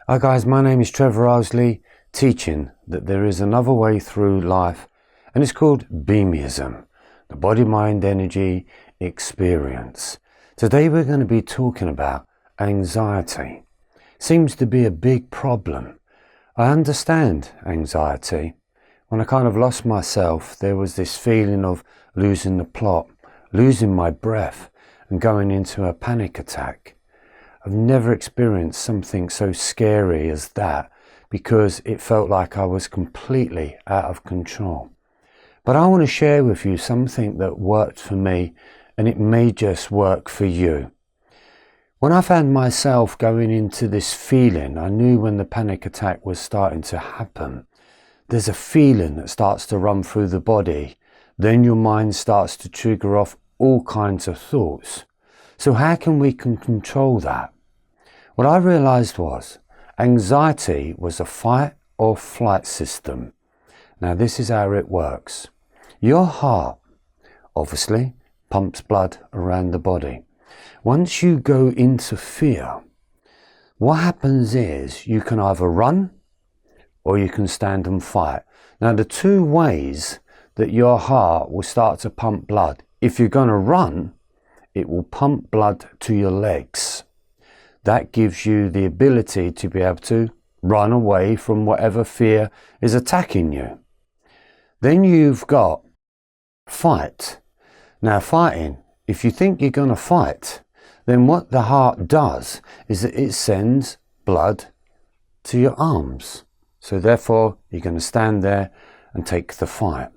Hi guys, my name is Trevor Owsley, teaching that there is another way through life, and it's called Beamism, the body, mind, energy experience. Today we're going to be talking about anxiety. Seems to be a big problem. I understand anxiety. When I kind of lost myself, there was this feeling of losing the plot, losing my breath, and going into a panic attack. I've never experienced something so scary as that because it felt like I was completely out of control. But I want to share with you something that worked for me, and it may just work for you. When I found myself going into this feeling, I knew when the panic attack was starting to happen. There's a feeling that starts to run through the body. Then your mind starts to trigger off all kinds of thoughts. So how can we control that? What I realized was anxiety was a fight or flight system. Now this is how it works. Your heart obviously pumps blood around the body. Once you go into fear, what happens is you can either run or you can stand and fight. Now the two ways that your heart will start to pump blood. If you're going to run, it will pump blood to your legs. That gives you the ability to be able to run away from whatever fear is attacking you. Then you've got fight. Now fighting, if you think you're going to fight, then what the heart does is that it sends blood to your arms. So therefore you're going to stand there and take the fight.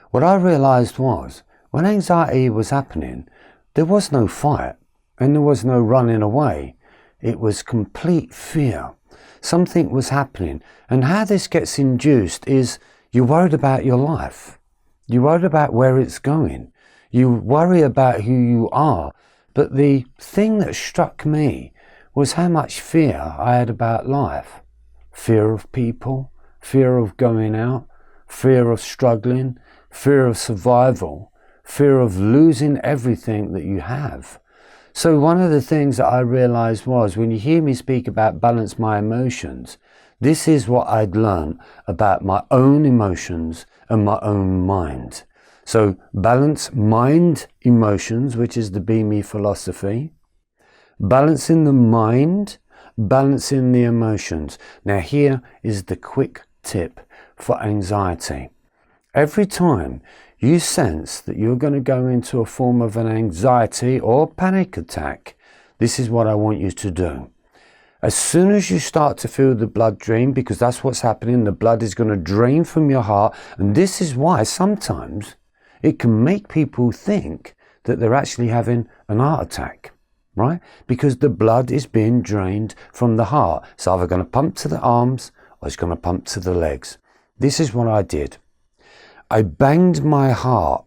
What I realized was when anxiety was happening, there was no fight and there was no running away. It was complete fear. Something was happening. And how this gets induced is you're worried about your life. You're worried about where it's going. You worry about who you are. But the thing that struck me was how much fear I had about life. Fear of people, fear of going out, fear of struggling, fear of survival, fear of losing everything that you have. So one of the things that I realized was when you hear me speak about balance my emotions, this is what I'd learned about my own emotions and my own mind. So balance mind emotions, which is the Be Me philosophy, balancing the mind, balancing the emotions. Now here is the quick tip for anxiety. Every time you sense that you're going to go into a form of an anxiety or panic attack, this is what I want you to do. As soon as you start to feel the blood drain, because that's what's happening, the blood is going to drain from your heart. And this is why sometimes it can make people think that they're actually having an heart attack, right? Because the blood is being drained from the heart. It's either going to pump to the arms or it's going to pump to the legs. This is what I did. I banged my heart,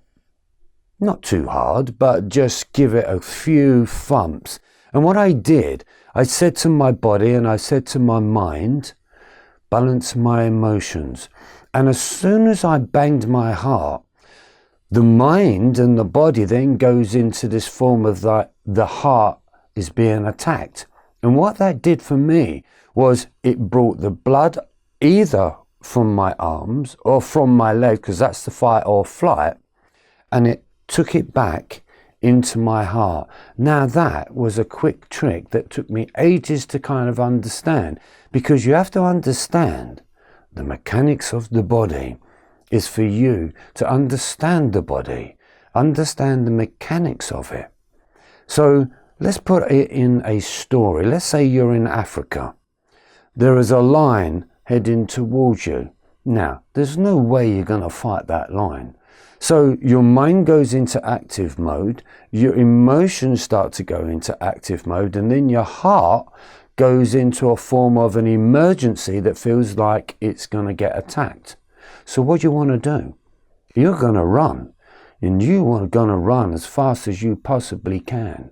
not too hard, but just give it a few thumps. And what I did, I said to my body and I said to my mind, balance my emotions. And as soon as I banged my heart, the mind and the body then goes into this form of the heart is being attacked. And what that did for me was it brought the blood either from my arms or from my leg, because that's the fight or flight, and it took it back into my heart. Now that was a quick trick that took me ages to kind of understand, because you have to understand the mechanics of the body is for you to understand the body, understand the mechanics of it. So let's put it in a story. Let's say you're in Africa. There is a lion heading towards you. Now, there's no way you're going to fight that lion. So your mind goes into active mode, your emotions start to go into active mode, and then your heart goes into a form of an emergency that feels like it's going to get attacked. So what do you want to do? You're going to run, and you are going to run as fast as you possibly can.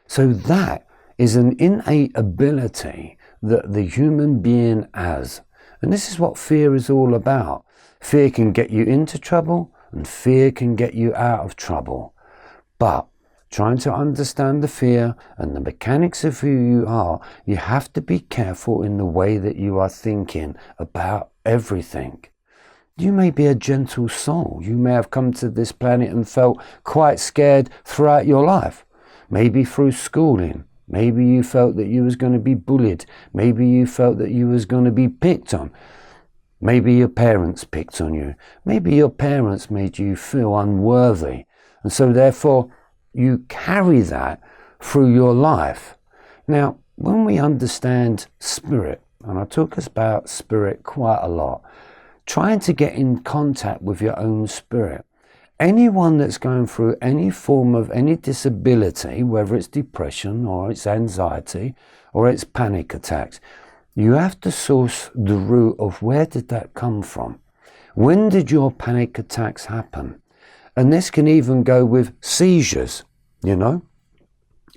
So that is an innate ability that the human being has. And this is what fear is all about. Fear can get you into trouble and fear can get you out of trouble. But trying to understand the fear and the mechanics of who you are, you have to be careful in the way that you are thinking about everything. You may be a gentle soul. You may have come to this planet and felt quite scared throughout your life. Maybe through schooling. Maybe you felt that you was going to be bullied. Maybe you felt that you was going to be picked on. Maybe your parents picked on you. Maybe your parents made you feel unworthy. And so therefore, you carry that through your life. Now, when we understand spirit, and I talk about spirit quite a lot, trying to get in contact with your own spirit. Anyone that's going through any form of any disability, whether it's depression or it's anxiety or it's panic attacks, you have to source the root of where did that come from? When did your panic attacks happen? And this can even go with seizures,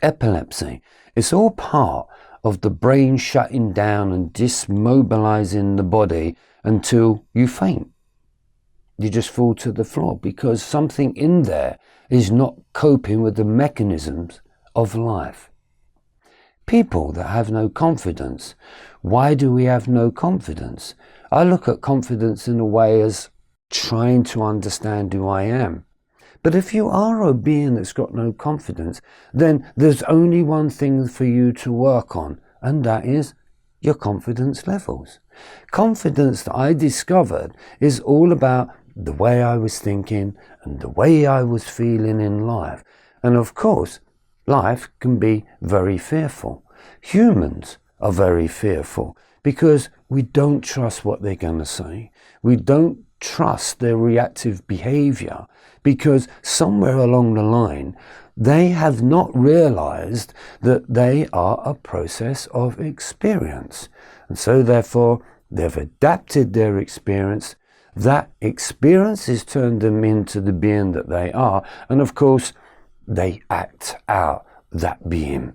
epilepsy. It's all part of the brain shutting down and dismobilizing the body until you faint. You just fall to the floor because something in there is not coping with the mechanisms of life. People that have no confidence. Why do we have no confidence? I look at confidence in a way as trying to understand who I am. But if you are a being that's got no confidence, then there's only one thing for you to work on, and that is your confidence levels. Confidence that I discovered is all about the way I was thinking and the way I was feeling in life. And of course, life can be very fearful. Humans are very fearful because we don't trust what they're going to say. We don't trust their reactive behavior because somewhere along the line, they have not realized that they are a process of experience. And so therefore, they've adapted their experience. That experience has turned them into the being that they are. And of course, they act out that being.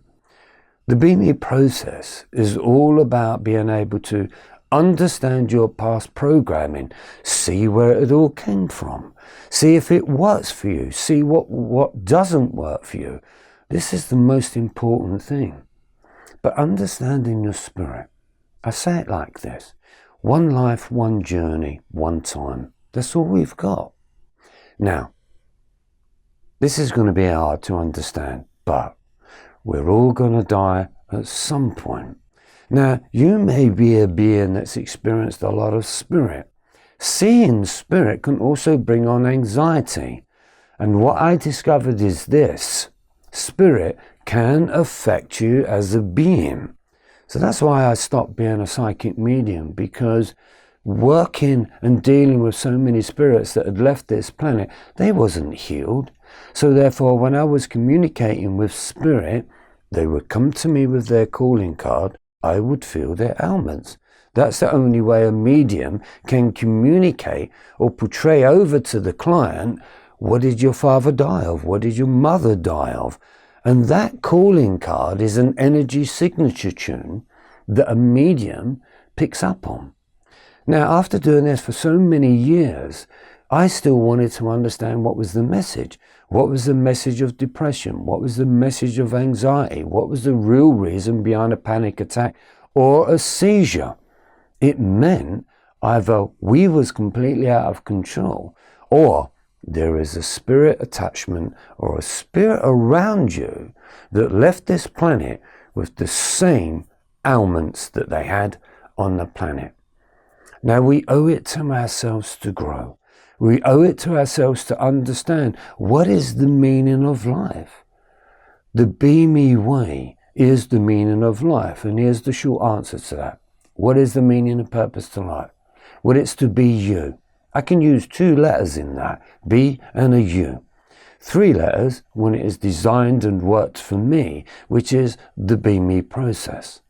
The Be Me process is all about being able to understand your past programming, see where it all came from, see if it works for you, see what doesn't work for you. This is the most important thing. But understanding your spirit, I say it like this: one life, one journey, one time. That's all we've got. Now, this is going to be hard to understand, but we're all going to die at some point. Now, you may be a being that's experienced a lot of spirit. Seeing spirit can also bring on anxiety. And what I discovered is this: spirit can affect you as a being. So that's why I stopped being a psychic medium, because working and dealing with so many spirits that had left this planet, they wasn't healed. So therefore, when I was communicating with spirit, they would come to me with their calling card. I would feel their ailments. That's the only way a medium can communicate or portray over to the client, what did your father die of? What did your mother die of? And that calling card is an energy signature tune that a medium picks up on. Now, after doing this for so many years, I still wanted to understand what was the message. What was the message of depression? What was the message of anxiety? What was the real reason behind a panic attack or a seizure? It meant either we was completely out of control, or there is a spirit attachment or a spirit around you that left this planet with the same ailments that they had on the planet. Now, we owe it to ourselves to grow. We owe it to ourselves to understand what is the meaning of life. The Be Me way is the meaning of life. And here's the short answer to that. What is the meaning and purpose to life? Well, it's to be you. I can use 2 letters in that, B and a U. 3 letters when it is designed and worked for me, which is the Be Me process.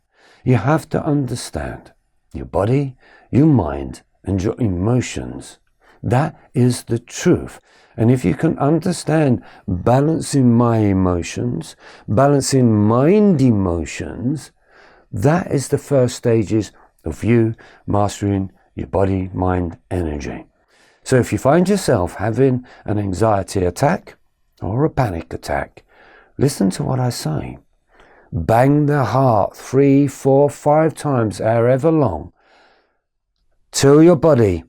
You have to understand your body, your mind, and your emotions. That is the truth. And if you can understand balancing my emotions, balancing mind emotions, that is the first stages of you mastering your body, mind, energy. So if you find yourself having an anxiety attack or a panic attack, Listen to what I say. Bang the heart 3, 4, 5 times, however long. Tell your body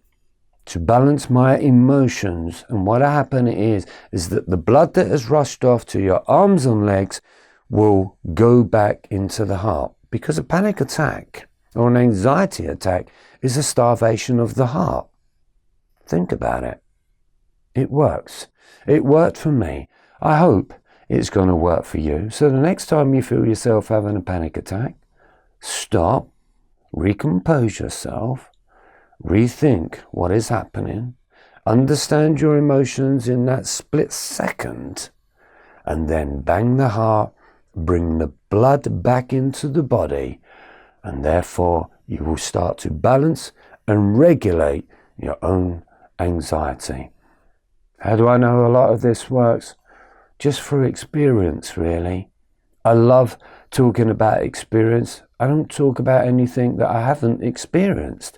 to balance my emotions. And what happen is that the blood that has rushed off to your arms and legs will go back into the heart. Because a panic attack or an anxiety attack is a starvation of the heart. Think about it. It works. It worked for me. I hope it's going to work for you. So the next time you feel yourself having a panic attack, stop, recompose yourself, rethink what is happening, understand your emotions in that split second, and then bang the heart, bring the blood back into the body, and therefore you will start to balance and regulate your own anxiety. How do I know a lot of this works? Just through experience, really. I love talking about experience. I don't talk about anything that I haven't experienced.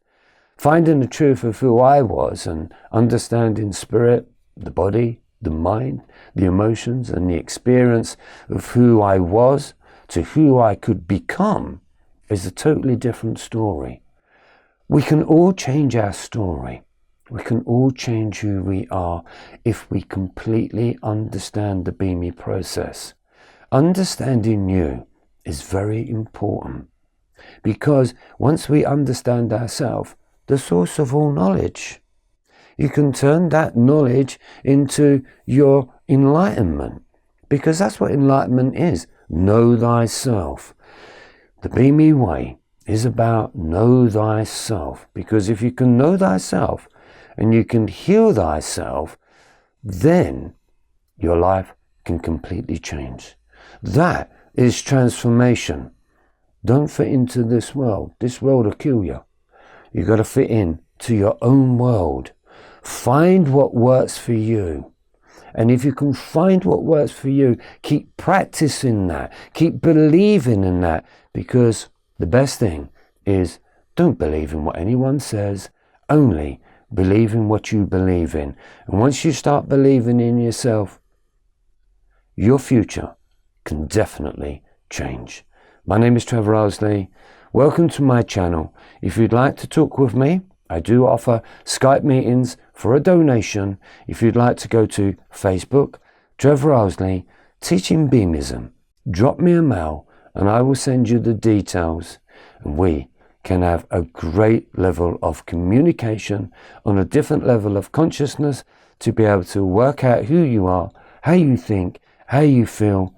Finding the truth of who I was and understanding spirit, the body, the mind, the emotions, and the experience of who I was to who I could become is a totally different story. We can all change our story. We can all change who we are if we completely understand the Bimi process. Understanding you is very important, because once we understand ourselves, the source of all knowledge, you can turn that knowledge into your enlightenment, because that's what enlightenment is. Know thyself. The Bimi way is about know thyself, because if you can know thyself and you can heal thyself, then your life can completely change. That is transformation. Don't fit into this world. This world will kill you. You've got to fit in to your own world. Find what works for you. And if you can find what works for you, keep practicing that. Keep believing in that. Because the best thing is, don't believe in what anyone says. Only believe in what you believe in. And once you start believing in yourself, your future can definitely change. My name is Trevor Owsley. Welcome to my channel. If you'd like to talk with me, I do offer Skype meetings for a donation. If you'd like to go to Facebook, Trevor Owsley, Teaching Bimism, drop me a mail and I will send you the details, and we can have a great level of communication on a different level of consciousness to be able to work out who you are, how you think, how you feel,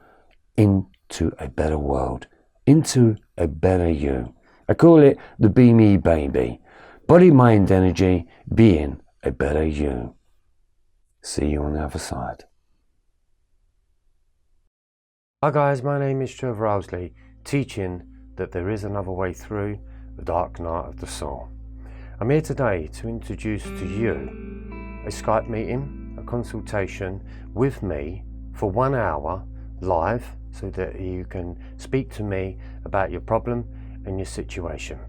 into a better world, into a better you. I call it the Bimi Baby. Body, mind, energy, being a better you. See you on the other side. Hi guys, my name is Trevor Owsley, teaching that there is another way through the dark night of the soul. I'm here today to introduce to you a Skype meeting, a consultation with me for 1 hour live, so that you can speak to me about your problem and your situation.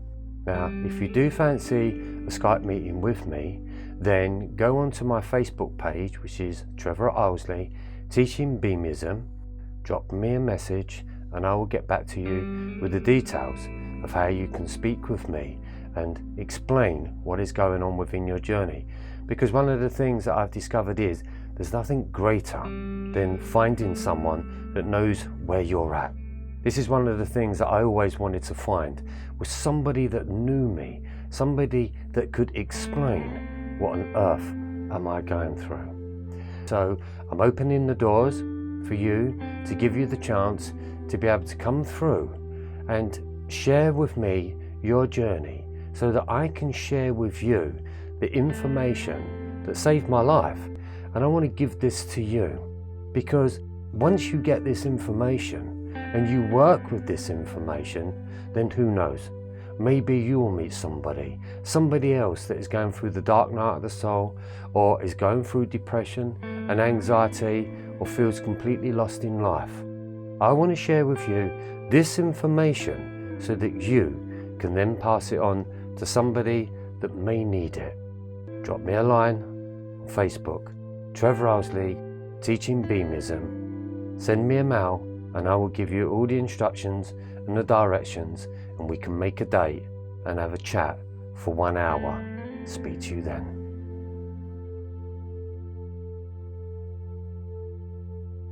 Now, if you do fancy a Skype meeting with me, then go onto my Facebook page, which is Trevor Owsley, Teaching Bimism, drop me a message and I will get back to you with the details of how you can speak with me and explain what is going on within your journey. Because one of the things that I've discovered is there's nothing greater than finding someone that knows where you're at. This is one of the things that I always wanted to find, was somebody that knew me, somebody that could explain what on earth am I going through. So I'm opening the doors for you, to give you the chance to be able to come through and share with me your journey, so that I can share with you the information that saved my life. And I want to give this to you, because once you get this information and you work with this information, then who knows, maybe you will meet somebody else that is going through the dark night of the soul, or is going through depression and anxiety, or feels completely lost in life. I want to share with you this information so that you can then pass it on to somebody that may need it. Drop me a line on Facebook, Trevor Owsley, Teaching Bimism, Send me a mail and I will give you all the instructions and the directions, and we can make a date and have a chat for 1 hour. Speak to you then.